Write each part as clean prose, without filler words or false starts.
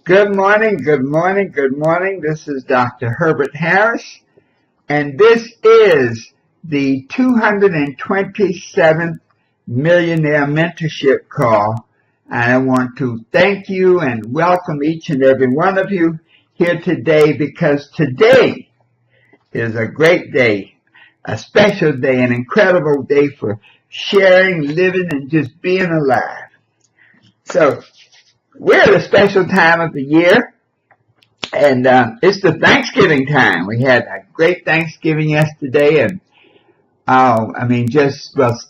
Good morning, good morning, good morning. This is Dr. Herbert Harris, and this is the 227th Millionaire Mentorship call. I want to thank you and welcome each and every one of you here today, because today is a great day, a special day, an incredible day for sharing, living, and just being alive. So, we're at a special time of the year, and it's the Thanksgiving time. We had a great Thanksgiving yesterday, and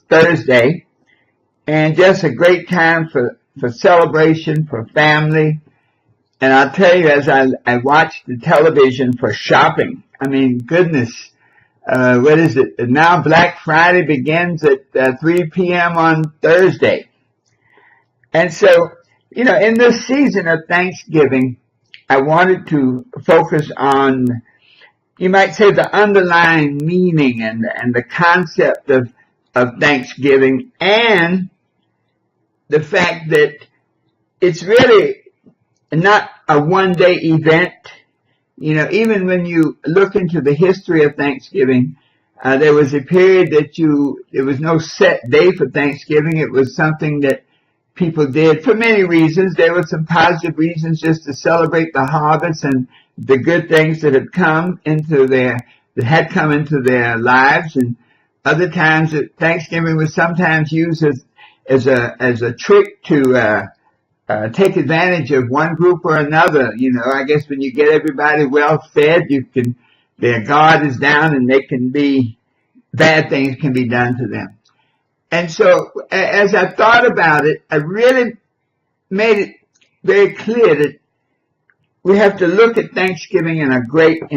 Thursday, and just a great time for celebration, for family. And I'll tell you, as I watched the television for shopping, goodness, what is it? Now Black Friday begins at 3 p.m. on Thursday. And so, in this season of Thanksgiving, I wanted to focus on, you might say, the underlying meaning and the concept of Thanksgiving, and the fact that it's really not a one-day event. Even when you look into the history of Thanksgiving, there was a period that there was no set day for Thanksgiving. It was something that people did for many reasons. There were some positive reasons, just to celebrate the harvest and the good things that had come into their lives. And other times that Thanksgiving was sometimes used as a trick to take advantage of one group or another. I guess when you get everybody well fed, their guard is down, and bad things can be done to them. And so, as I thought about it, I really made it very clear that we have to look at Thanksgiving in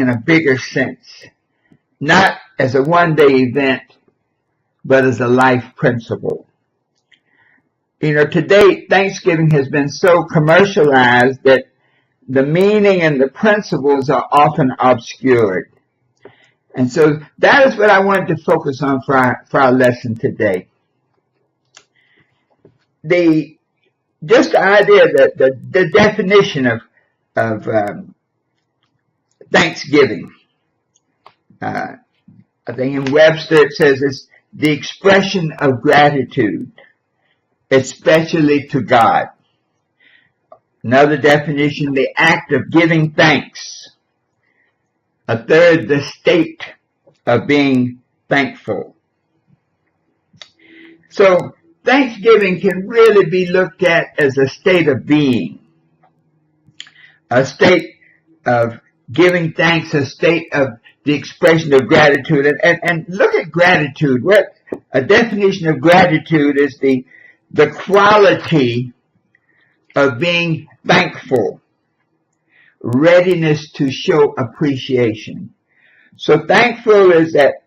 a bigger sense, not as a one-day event, but as a life principle. Today, Thanksgiving has been so commercialized that the meaning and the principles are often obscured. And so that is what I wanted to focus on for our lesson today. The idea that the definition of Thanksgiving, I think in Webster it says it's the expression of gratitude, especially to God. Another definition, the act of giving thanks. A third, the state of being thankful. So, Thanksgiving can really be looked at as a state of being, a state of giving thanks, a state of the expression of gratitude. And look at gratitude. What a definition of gratitude is the quality of being thankful, readiness to show appreciation. So thankful is that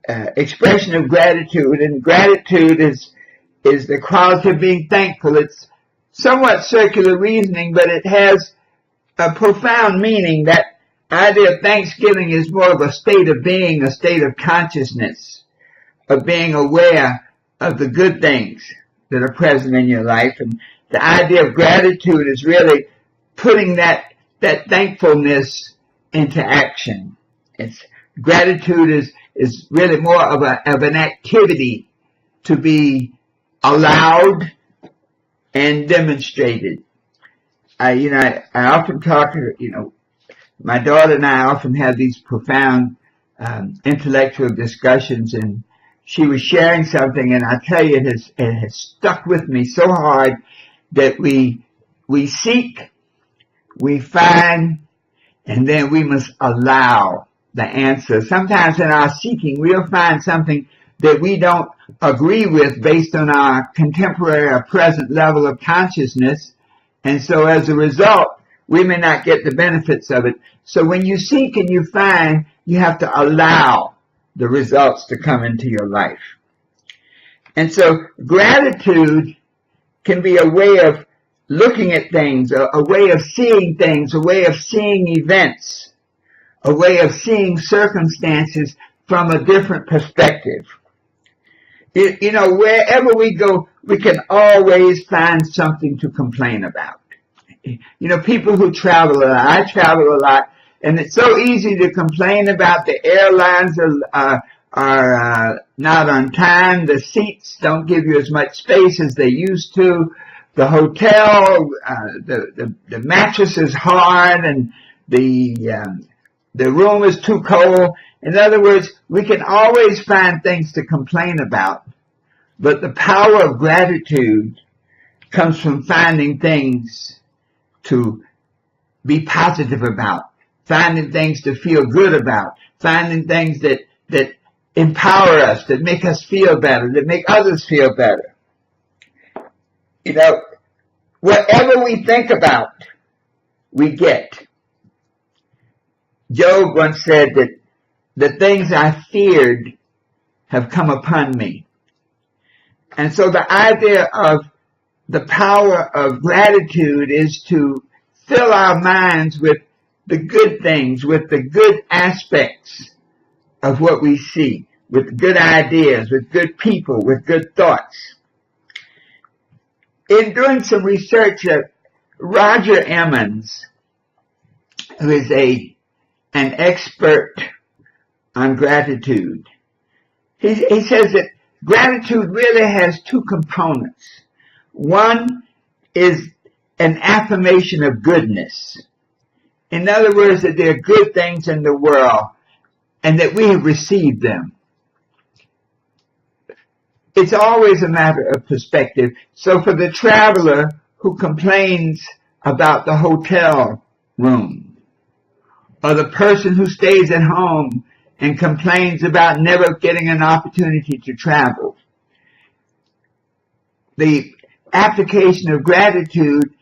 expression of gratitude, and gratitude is the quality of being thankful. It's somewhat circular reasoning, but it has a profound meaning. That idea of Thanksgiving is more of a state of being, a state of consciousness, of being aware of the good things that are present in your life. And the idea of gratitude is really putting that thankfulness into action. Gratitude is really more of an activity to be allowed and demonstrated. I often talk, my daughter and I often have these profound intellectual discussions, and she was sharing something, and I tell you, it has stuck with me so hard that we seek, we find, and then we must allow the answer. Sometimes in our seeking, we'll find something that we don't agree with based on our contemporary or present level of consciousness. And so as a result, we may not get the benefits of it. So when you seek and you find, you have to allow the results to come into your life. And so gratitude can be a way of looking at things, a way of seeing things, a way of seeing events, a way of seeing circumstances from a different perspective. Wherever we go, we can always find something to complain about. people who travel a lot. I travel a lot, and it's so easy to complain about the airlines are not on time. The seats don't give you as much space as they used to. The hotel, the mattress is hard, and the room is too cold. In other words, we can always find things to complain about, but the power of gratitude comes from finding things to be positive about, finding things to feel good about, finding things that empower us, that make us feel better, that make others feel better. Whatever we think about, we get. Job once said that the things I feared have come upon me. And so the idea of the power of gratitude is to fill our minds with the good things, with the good aspects of what we see, with good ideas, with good people, with good thoughts. In doing some research, Roger Emmons, who is an expert on gratitude, he says that gratitude really has two components. One is an affirmation of goodness. In other words, that there are good things in the world and that we have received them. It's always a matter of perspective. So for the traveler who complains about the hotel room, or the person who stays at home and complains about never getting an opportunity to travel, the application of gratitude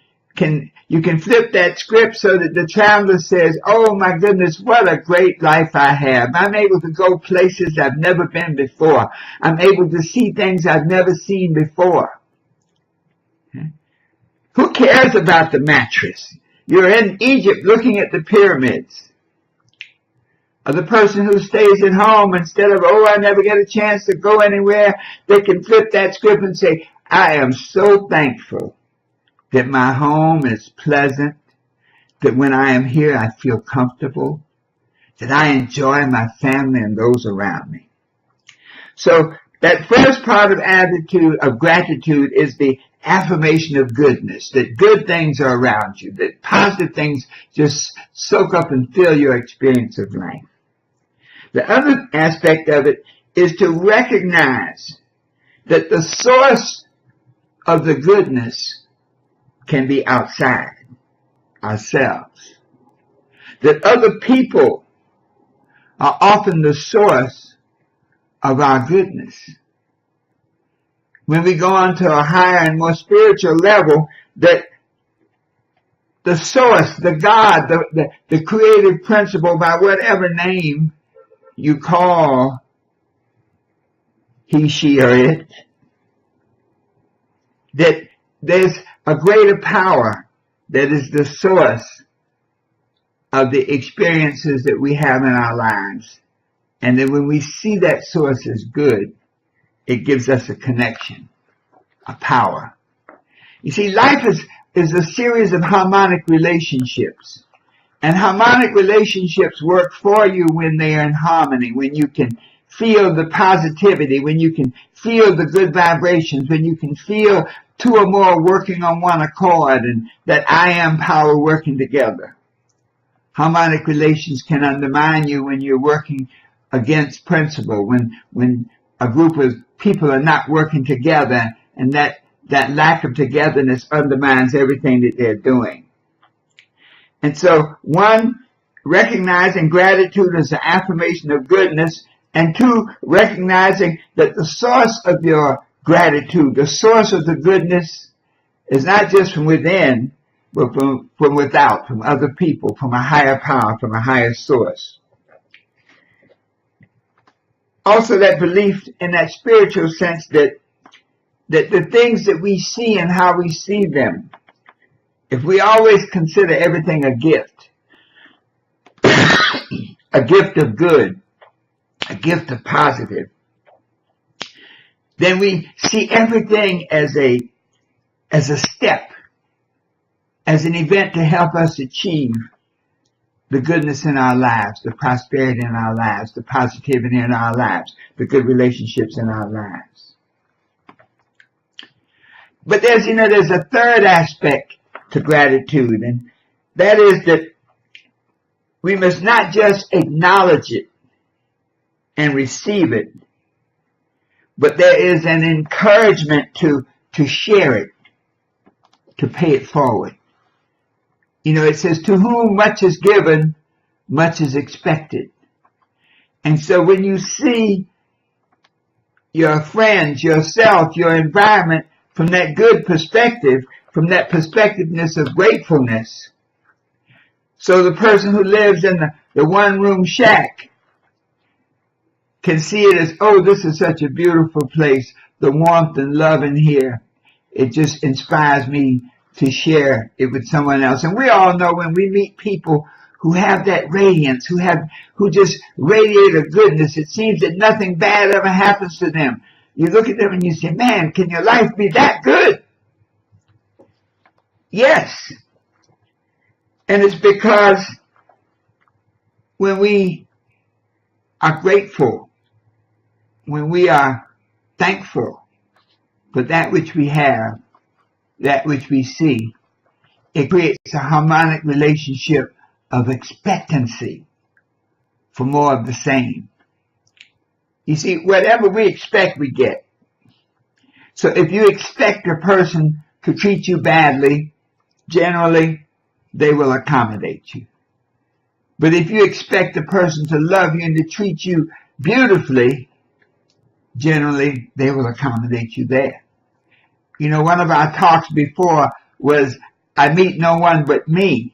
you can flip that script so that the traveler says, oh my goodness, what a great life I have. I'm able to go places I've never been before. I'm able to see things I've never seen before. Okay? Who cares about the mattress? You're in Egypt looking at the pyramids. Or the person who stays at home, instead of, oh, I never get a chance to go anywhere, they can flip that script and say, I am so thankful that my home is pleasant, that when I am here I feel comfortable, that I enjoy my family and those around me. So that first part of gratitude is the affirmation of goodness, that good things are around you, that positive things just soak up and fill your experience of life. The other aspect of it is to recognize that the source of the goodness can be outside ourselves. That other people are often the source of our goodness. When we go on to a higher and more spiritual level, that the source, the God, the creative principle, by whatever name you call he, she, or it, that there's a greater power that is the source of the experiences that we have in our lives. And then when we see that source as good, it gives us a connection, a power. You see, life is a series of harmonic relationships. And harmonic relationships work for you when they are in harmony, when you can feel the positivity, when you can feel the good vibrations, when you can feel two or more working on one accord, and that I am power working together. Harmonic relations can undermine you when you're working against principle, when a group of people are not working together, and that lack of togetherness undermines everything that they're doing. And so, one, recognizing gratitude as an affirmation of goodness, and two, recognizing that the source of your gratitude, the source of the goodness, is not just from within, but from without, from other people, from a higher power, from a higher source. Also, that belief in that spiritual sense that the things that we see and how we see them, if we always consider everything a gift, a gift of good, a gift of positive, then we see everything as a step, as an event to help us achieve the goodness in our lives, the prosperity in our lives, the positivity in our lives, the good relationships in our lives. But there's a third aspect to gratitude, and that is that we must not just acknowledge it and receive it, but there is an encouragement to share it, to pay it forward. It says, to whom much is given, much is expected. And so when you see your friends, yourself, your environment from that good perspective, from that perspectiveness of gratefulness, so the person who lives in the one-room shack can see it as, oh, this is such a beautiful place. The warmth and love in here, it just inspires me to share it with someone else. And we all know when we meet people who have that radiance, who just radiate a goodness, it seems that nothing bad ever happens to them. You look at them and you say, man, can your life be that good? Yes. And it's because when we are grateful, when we are thankful for that which we have, that which we see, it creates a harmonic relationship of expectancy for more of the same. You see, whatever we expect, we get. So if you expect a person to treat you badly, generally, they will accommodate you. But if you expect a person to love you and to treat you beautifully, generally, they will accommodate you there. One of our talks before was, I meet no one but me.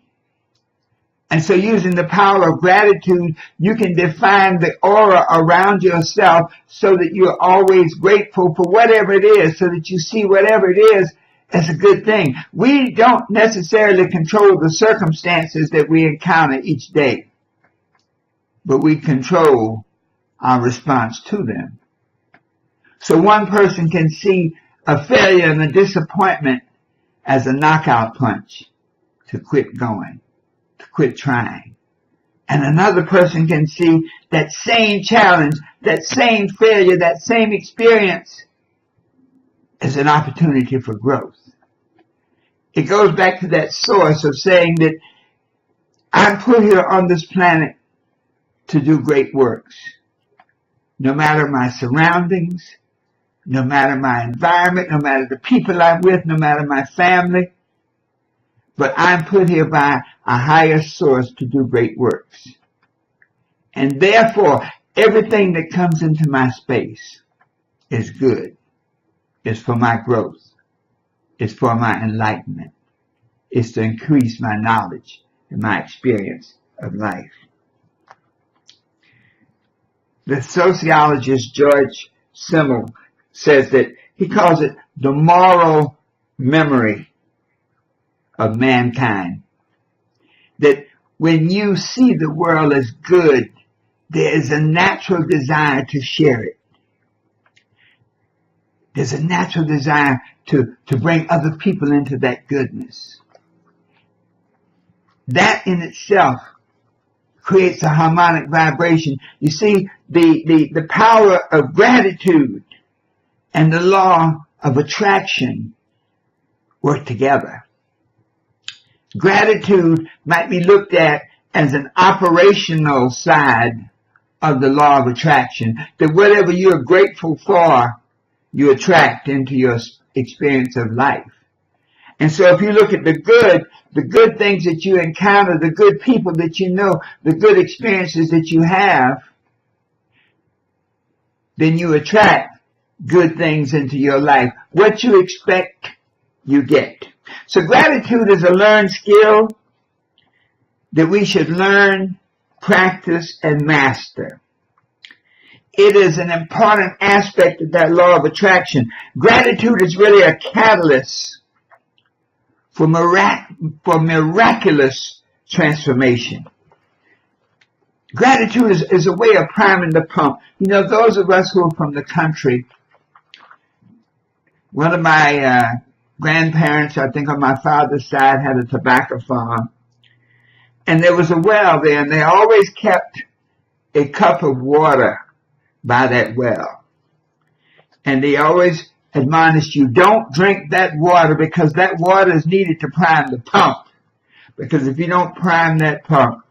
And so using the power of gratitude, you can define the aura around yourself so that you're always grateful for whatever it is, so that you see whatever it is as a good thing. We don't necessarily control the circumstances that we encounter each day, but we control our response to them. So one person can see a failure and a disappointment as a knockout punch to quit going, to quit trying. And another person can see that same challenge, that same failure, that same experience as an opportunity for growth. It goes back to that source of saying that I'm put here on this planet to do great works. No matter my surroundings, no matter my environment, no matter the people I'm with, no matter my family, but I'm put here by a higher source to do great works. And therefore, everything that comes into my space is good. It's for my growth. It's for my enlightenment. It's to increase my knowledge and my experience of life. The sociologist George Simmel says that he calls it the moral memory of mankind. That when you see the world as good, there is a natural desire to share it. There's a natural desire to bring other people into that goodness. That in itself creates a harmonic vibration. You see, the power of gratitude and the law of attraction work together. Gratitude might be looked at as an operational side of the law of attraction, that whatever you're grateful for, you attract into your experience of life. And so if you look at the good things that you encounter, the good people that you know, the good experiences that you have, then you attract good things into your life. What you expect, you get. So gratitude is a learned skill that we should learn, practice, and master. It is an important aspect of that law of attraction. Gratitude is really a catalyst for miraculous transformation. Gratitude is a way of priming the pump. Those of us who are from the country, one of my grandparents, I think on my father's side, had a tobacco farm. And there was a well there, and they always kept a cup of water by that well. And they always admonished you, don't drink that water, because that water is needed to prime the pump. Because if you don't prime that pump,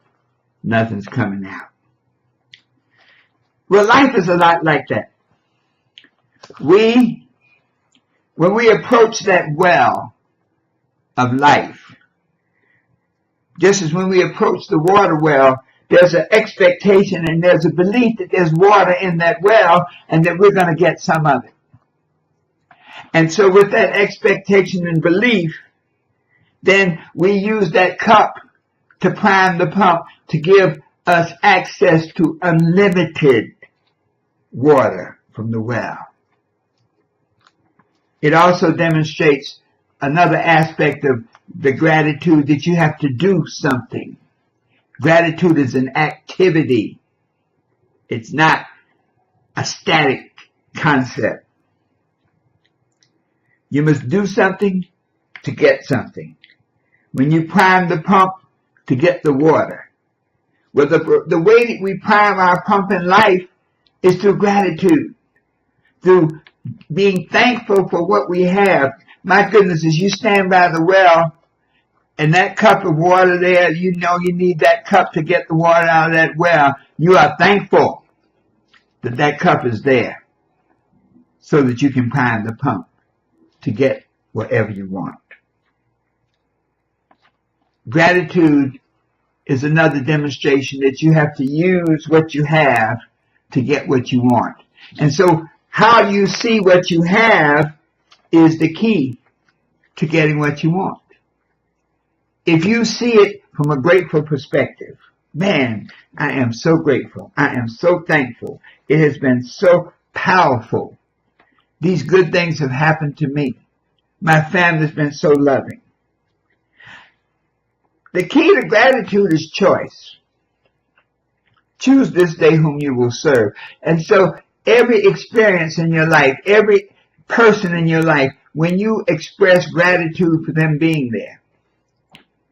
nothing's coming out. Well, life is a lot like that. When we approach that well of life, just as when we approach the water well, there's an expectation and there's a belief that there's water in that well and that we're going to get some of it. And so with that expectation and belief, then we use that cup to prime the pump to give us access to unlimited water from the well. It also demonstrates another aspect of the gratitude, that you have to do something. Gratitude is an activity. It's not a static concept. You must do something to get something. When you prime the pump to get the water. Well, the way that we prime our pump in life is through gratitude, through being thankful for what we have. My goodness, as you stand by the well and that cup of water there, you know you need that cup to get the water out of that well. You are thankful that that cup is there so that you can prime the pump to get whatever you want. Gratitude is another demonstration that you have to use what you have to get what you want. And so how you see what you have is the key to getting what you want. If you see it from a grateful perspective, man, I am so grateful. I am so thankful. It has been so powerful. These good things have happened to me. My family's been so loving. The key to gratitude is choice. Choose this day whom you will serve. And so every experience in your life, every person in your life, when you express gratitude for them being there.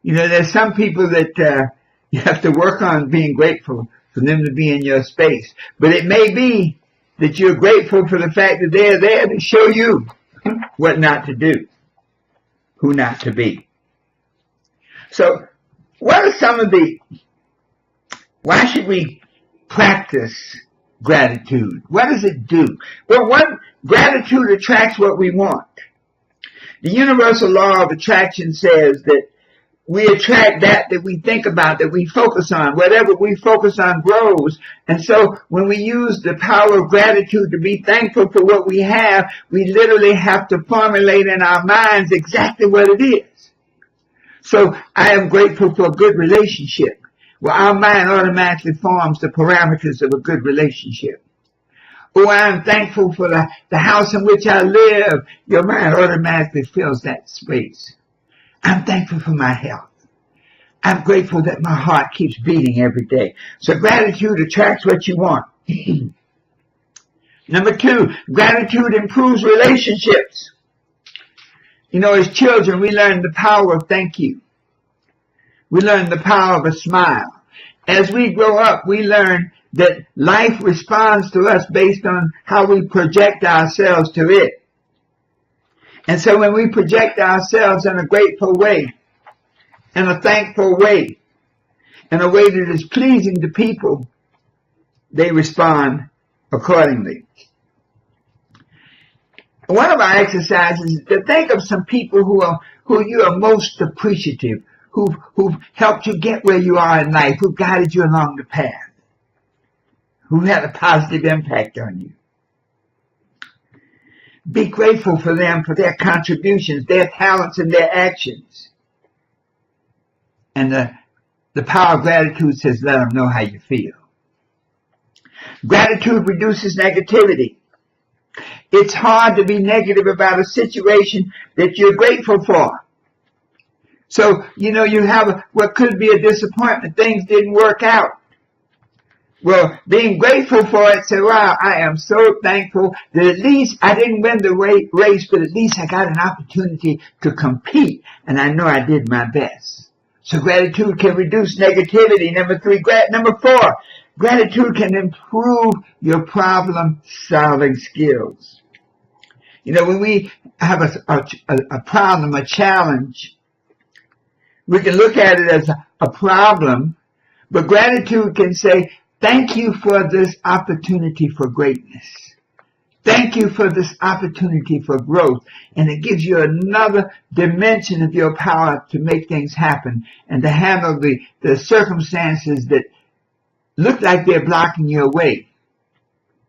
You know, there's some people that you have to work on being grateful for them to be in your space. But it may be that you're grateful for the fact that they're there to show you what not to do, who not to be. So, what are some of why should we practice gratitude? What does it do? Well, gratitude attracts what we want. The universal law of attraction says that we attract that we think about, that we focus on. Whatever we focus on grows. And so when we use the power of gratitude to be thankful for what we have, we literally have to formulate in our minds exactly what it is. So I am grateful for a good relationship. Well, our mind automatically forms the parameters of a good relationship. Oh, I am thankful for the house in which I live. Your mind automatically fills that space. I'm thankful for my health. I'm grateful that my heart keeps beating every day. So gratitude attracts what you want. Number 2, gratitude improves relationships. You know, as children, we learn the power of thank you. We learn the power of a smile. As we grow up, we learn that life responds to us based on how we project ourselves to it. And so when we project ourselves in a grateful way, in a thankful way, in a way that is pleasing to people, they respond accordingly. One of our exercises is to think of some people who you are most appreciative, who've helped you get where you are in life, who guided you along the path, who had a positive impact on you. Be grateful for them, for their contributions, their talents, and their actions. And the power of gratitude says, let them know how you feel. Gratitude reduces negativity. It's hard to be negative about a situation that you're grateful for. So, you know, you have what could be a disappointment. Things didn't work out. Well, being grateful for it, say, wow, I am so thankful that at least I didn't win the race, but at least I got an opportunity to compete, and I know I did my best. So gratitude can reduce negativity. Number 4, gratitude can improve your problem-solving skills. You know, when we have a problem, a challenge, we can look at it as a problem, but gratitude can say, thank you for this opportunity for greatness. Thank you for this opportunity for growth. And it gives you another dimension of your power to make things happen and to handle the circumstances that look like they're blocking your way,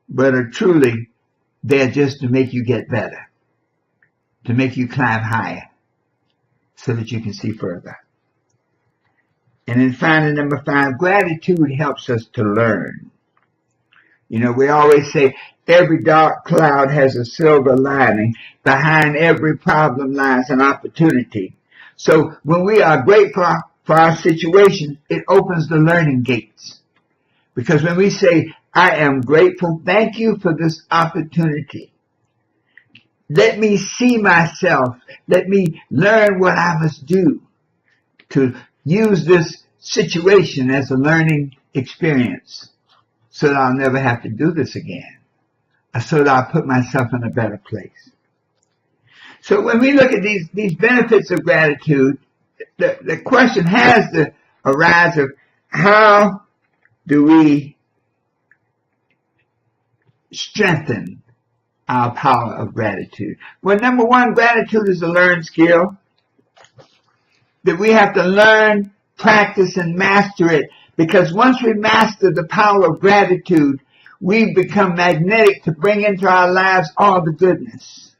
but are truly there just to make you get better, to make you climb higher so that you can see further. And then finally, number 5, gratitude helps us to learn. You know, we always say every dark cloud has a silver lining. Behind every problem lies an opportunity. So when we are grateful for our situation, it opens the learning gates. Because when we say, I am grateful, thank you for this opportunity. Let me see myself. Let me learn what I must do to use this situation as a learning experience so that I'll never have to do this again, or so that I'll put myself in a better place. So when we look at these benefits of gratitude, the question has to arise of how do we strengthen our power of gratitude? Well, number 1, gratitude is a learned skill that we have to learn, practice, and master it. Because once we master the power of gratitude, we become magnetic to bring into our lives all the goodness.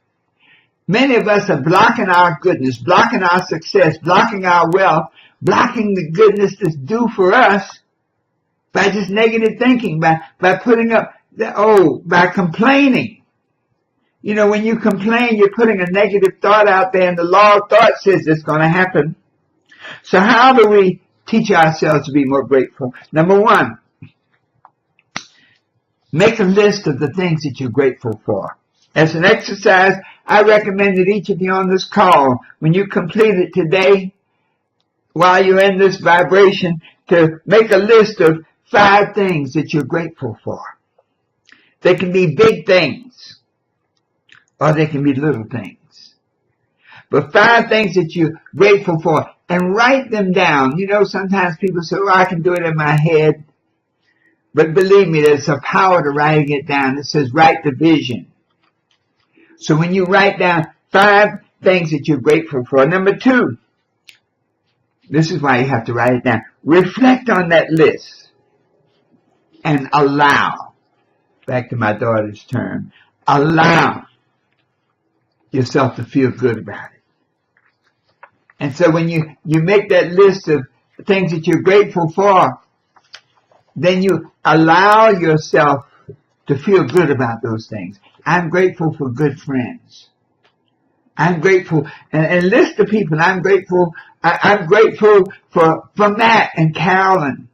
Many of us are blocking our goodness, blocking our success, blocking our wealth, blocking the goodness that's due for us by just negative thinking, by putting up, by complaining. You know, when you complain, you're putting a negative thought out there, and the law of thought says it's going to happen. So how do we teach ourselves to be more grateful? Number 1, make a list of the things that you're grateful for. As an exercise, I recommend that each of you on this call, when you complete it today, while you're in this vibration, to make a list of 5 things that you're grateful for. They can be big things, or they can be little things. But 5 things that you're grateful for, and write them down. You know, sometimes people say, I can do it in my head. But believe me, there's a power to writing it down. It says, write the vision. So when you write down 5 things that you're grateful for. Number 2, this is why you have to write it down. Reflect on that list and allow, back to my daughter's term, allow yourself to feel good about it. And so when you make that list of things that you're grateful for, then you allow yourself to feel good about those things. I'm grateful for good friends. I'm grateful, and list the people. I'm grateful for Matt and Carolyn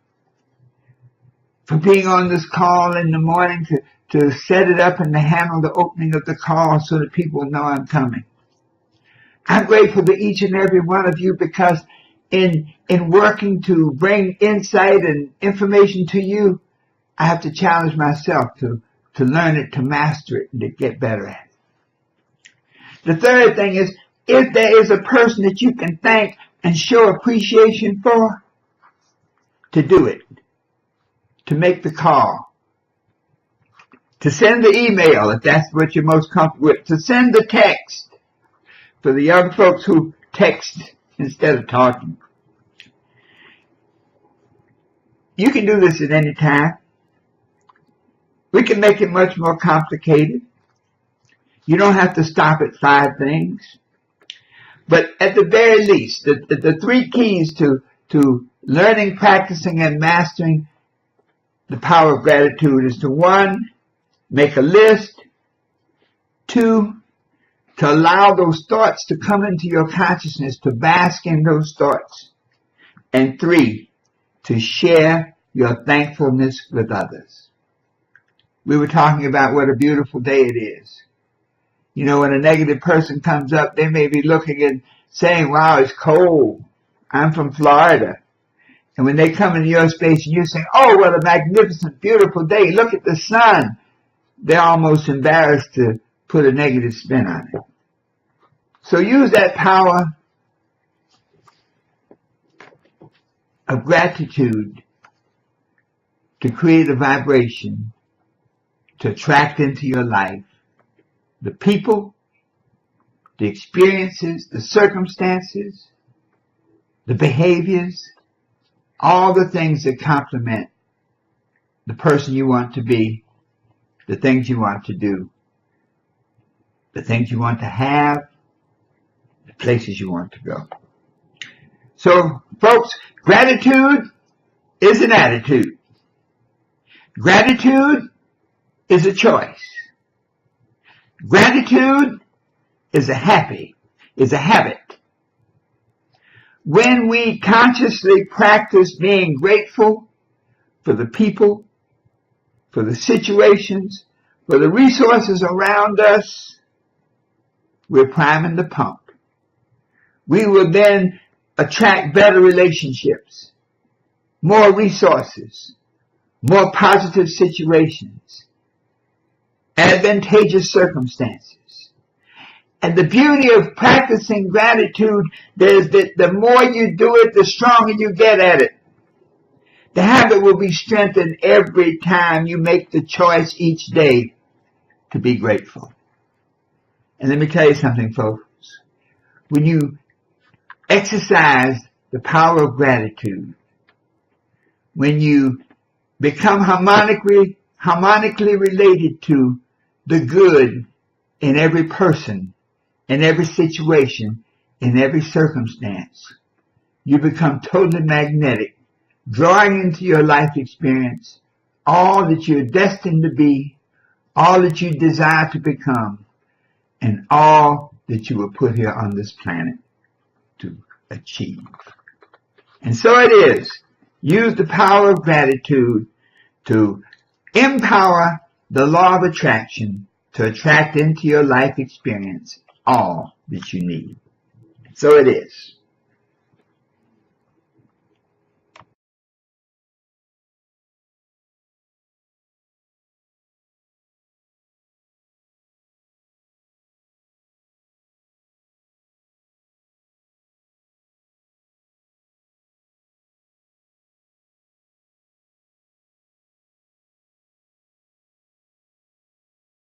for being on this call in the morning to set it up and to handle the opening of the call so that people know I'm coming. I'm grateful to each and every one of you because in working to bring insight and information to you, I have to challenge myself to learn it, to master it, and to get better at it. The third thing is, if there is a person that you can thank and show appreciation for, to do it, to make the call, to send the email if that's what you're most comfortable with, to send the text. For the young folks who text instead of talking. You can do this at any time. We can make it much more complicated. You don't have to stop at 5 things. But at the very least, the 3 keys to learning, practicing, and mastering the power of gratitude is to 1, make a list. 2, to allow those thoughts to come into your consciousness, to bask in those thoughts. And 3, to share your thankfulness with others. We were talking about what a beautiful day it is. You know, when a negative person comes up, they may be looking and saying, wow, it's cold. I'm from Florida. And when they come into your space and you're saying, oh, what a magnificent, beautiful day. Look at the sun. They're almost embarrassed to put a negative spin on it. So use that power of gratitude to create a vibration to attract into your life the people, the experiences, the circumstances, the behaviors, all the things that complement the person you want to be, the things you want to do, the things you want to have, the places you want to go. So, folks, gratitude is an attitude. Gratitude is a choice. Gratitude is a habit. When we consciously practice being grateful for the people, for the situations, for the resources around us, we're priming the pump. We will then attract better relationships, more resources, more positive situations, advantageous circumstances. And the beauty of practicing gratitude is that the more you do it, the stronger you get at it. The habit will be strengthened every time you make the choice each day to be grateful. And let me tell you something, folks. When you exercise the power of gratitude, when you become harmonically related to the good in every person, in every situation, in every circumstance, you become totally magnetic, drawing into your life experience all that you're destined to be, all that you desire to become, and all that you were put here on this planet to achieve. And so it is. Use the power of gratitude to empower the law of attraction to attract into your life experience all that you need. So it is.